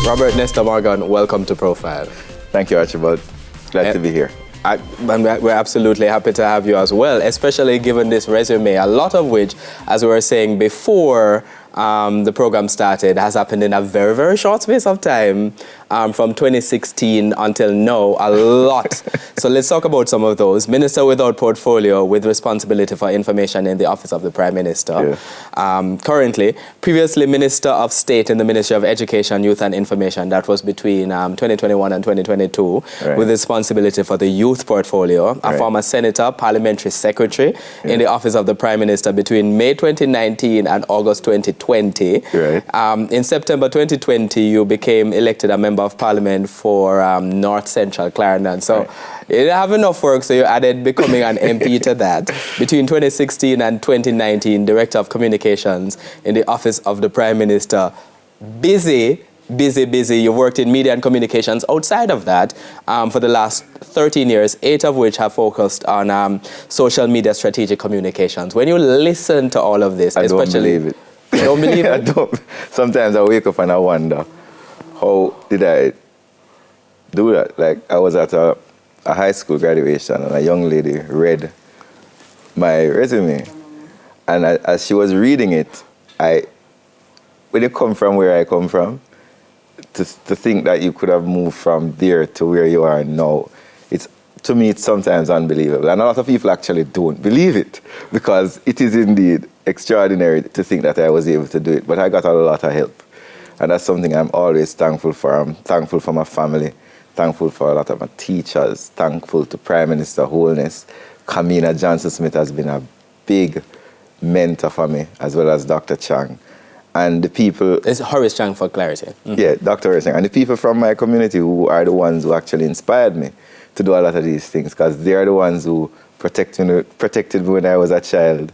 Robert Nesta Morgan, welcome to Profile. Thank you, Archibald. Glad to be here. We're absolutely happy to have you as well, especially given this resume, a lot of which, as we were saying before the program started, has happened in a very, very short space of time, from 2016 until now, a lot. So let's talk about some of those. Minister without portfolio with responsibility for information in the Office of the Prime Minister. Yeah. Currently, previously Minister of State in the Ministry of Education, Youth and Information. That was between 2021 and 2022, right, with responsibility for the youth portfolio. Right. A former senator, parliamentary secretary, yeah, in the Office of the Prime Minister between May 2019 and August 2020. Right. In September 2020, you became elected a member of Parliament for North Central Clarendon. So right, you didn't have enough work, so you added becoming an MP to that. Between 2016 and 2019, Director of Communications in the Office of the Prime Minister. Busy. You've worked in media and communications outside of that for the last 13 years, 8 of which have focused on social media strategic communications. When you listen to all of this, I don't believe it. You don't believe it? I don't. Sometimes I wake up and I wonder, how did I do that? Like, I was at a high school graduation and a young lady read my resume. And as she was reading it, when you come from where I come from, to think that you could have moved from there to where you are now, to me, it's sometimes unbelievable. And a lot of people actually don't believe it, because it is indeed extraordinary to think that I was able to do it. But I got a lot of help. And that's something I'm always thankful for. I'm thankful for my family, thankful for a lot of my teachers, thankful to Prime Minister Holness. Kamina Johnson-Smith has been a big mentor for me, as well as Dr. Chang. And the people... It's Horace Chang, for clarity. Mm-hmm. Yeah, Dr. Horace Chang. And the people from my community who are the ones who actually inspired me to do a lot of these things, because they are the ones who protected me when I was a child.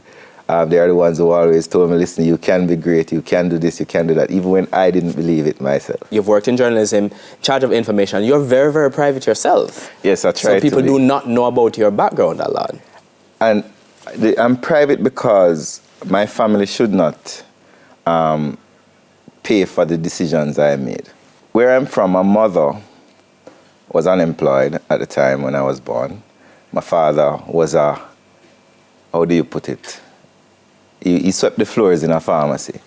They are the ones who always told me, listen, you can be great, you can do this, you can do that, even when I didn't believe it myself. You've worked in journalism, charge of information. You're very, very private yourself. Yes, I try to be. So people do not know about your background a lot. And I'm private because my family should not pay for the decisions I made. Where I'm from, my mother was unemployed at the time when I was born. My father was how do you put it? He swept the floors in a pharmacy,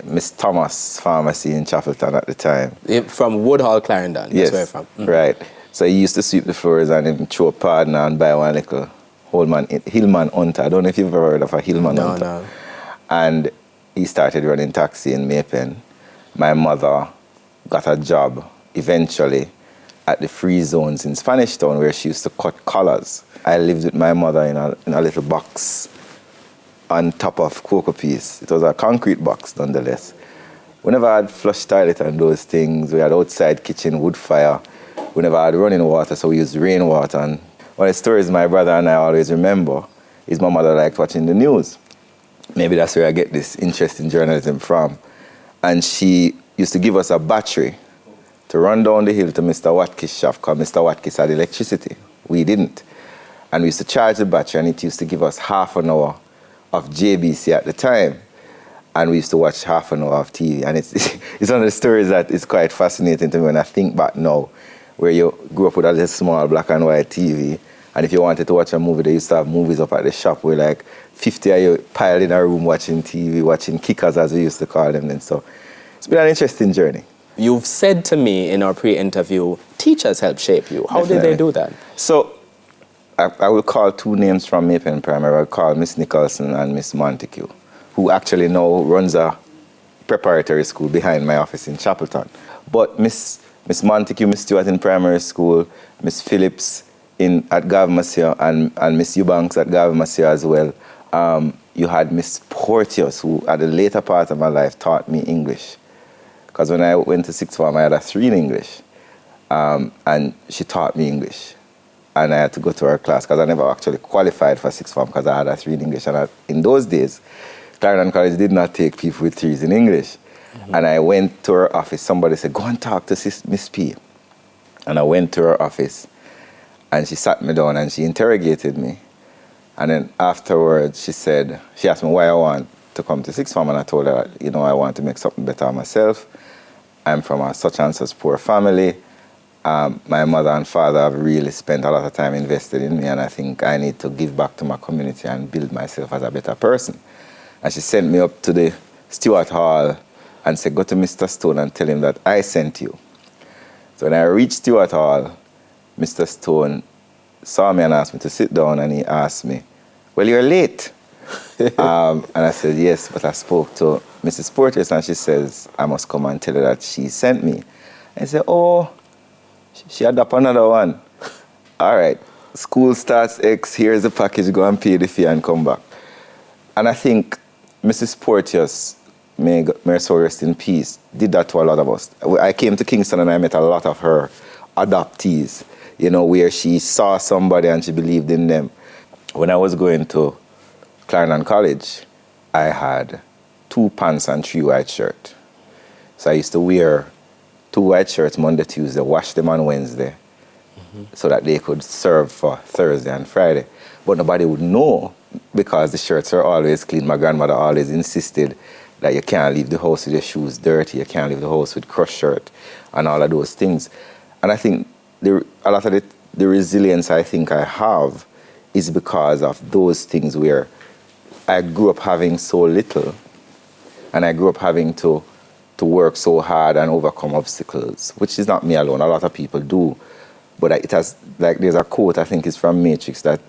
Miss Thomas Pharmacy in Chappleton at the time. From Woodhall, Clarendon, that's yes, where you're from. Mm-hmm. Right. So he used to sweep the floors and him throw a partner and buy one little Hillman Hunter. I don't know if you've ever heard of a Hillman Hunter. No. And he started running taxi in Maypen. My mother got a job eventually at the free zones in Spanish Town, where she used to cut collars. I lived with my mother in a little box on top of Cocoa Piece. It was a concrete box, nonetheless. Whenever I had flush toilet and those things, we had outside kitchen, wood fire. We never had running water, so we used rainwater. And one of the stories my brother and I always remember is my mother liked watching the news. Maybe that's where I get this interest in journalism from. And she used to give us a battery to run down the hill to Mr. Watkis' shop, because Mr. Watkis had electricity. We didn't. And we used to charge the battery, and it used to give us half an hour of JBC at the time. And we used to watch half an hour of TV. And it's one of the stories that is quite fascinating to me when I think back now, where you grew up with a little small black and white TV. And if you wanted to watch a movie, they used to have movies up at the shop where like 50 of you piled in a room watching TV, watching kickers, as we used to call them. And so it's been an interesting journey. You've said to me in our pre-interview, teachers help shape you. How Definitely. did they do that? So I will call 2 names from Maypen Primary. I'll call Miss Nicholson and Miss Montague, who actually now runs a preparatory school behind my office in Chappleton. But Miss Montague, Miss Stewart in primary school, Miss Phillips at Gavmasia, and Miss Eubanks at Gavmasia as well. You had Miss Porteous, who at the later part of my life taught me English. Because when I went to sixth form, I had a 3 in English. And she taught me English. And I had to go to her class, because I never actually qualified for sixth form, because I had a 3 in English. And in those days, Clarendon College did not take people with 3s in English. Mm-hmm. And I went to her office. Somebody said, go and talk to Miss P. And I went to her office, and she sat me down and she interrogated me. And then afterwards, she asked me why I want to come to sixth form, and I told her, I want to make something better of myself. I'm from a such and such poor family. My mother and father have really spent a lot of time invested in me, and I think I need to give back to my community and build myself as a better person. And she sent me up to the Stewart Hall and said, go to Mr. Stone and tell him that I sent you. So when I reached Stewart Hall, Mr. Stone saw me and asked me to sit down, and he asked me, well, you're late. And I said, yes, but I spoke to Mrs. Porteous, and she says, I must come and tell her that she sent me. And I said, oh, she had up another one. All right, school starts X, here's the package, go and pay the fee and come back. And I think Mrs. Porteous, may her soul rest in peace, did that to a lot of us. I came to Kingston and I met a lot of her adoptees, you know, where she saw somebody and she believed in them. When I was going to Clarendon College, I had 2 pants and 3 white shirts. So I used to wear 2 white shirts Monday, Tuesday, wash them on Wednesday, so that they could serve for Thursday and Friday. But nobody would know because the shirts are always clean. My grandmother always insisted that you can't leave the house with your shoes dirty, you can't leave the house with crushed shirt and all of those things. And I think a lot of the resilience I think I have is because of those things where I grew up having so little, and I grew up having to work so hard and overcome obstacles, which is not me alone. A lot of people do. But it has, like, there's a quote, I think it's from Matrix, that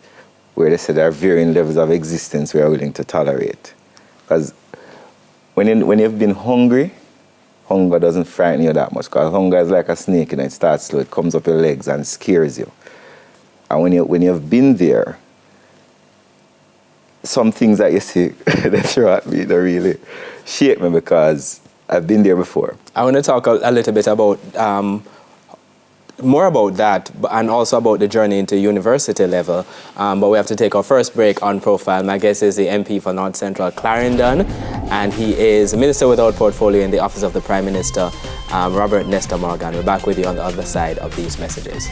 where they say there are varying levels of existence we are willing to tolerate. Because when you've been hungry, hunger doesn't frighten you that much, because hunger is like a snake, and it starts slow, it comes up your legs and scares you. And when you've been there, some things that you see that throw at me, they really shake me, because I've been there before. I want to talk a little bit about more about that, and also about the journey into university level. But we have to take our first break on Profile. My guest is the MP for North Central Clarendon, and he is Minister without Portfolio in the Office of the Prime Minister, Robert Nesta Morgan. We're back with you on the other side of these messages.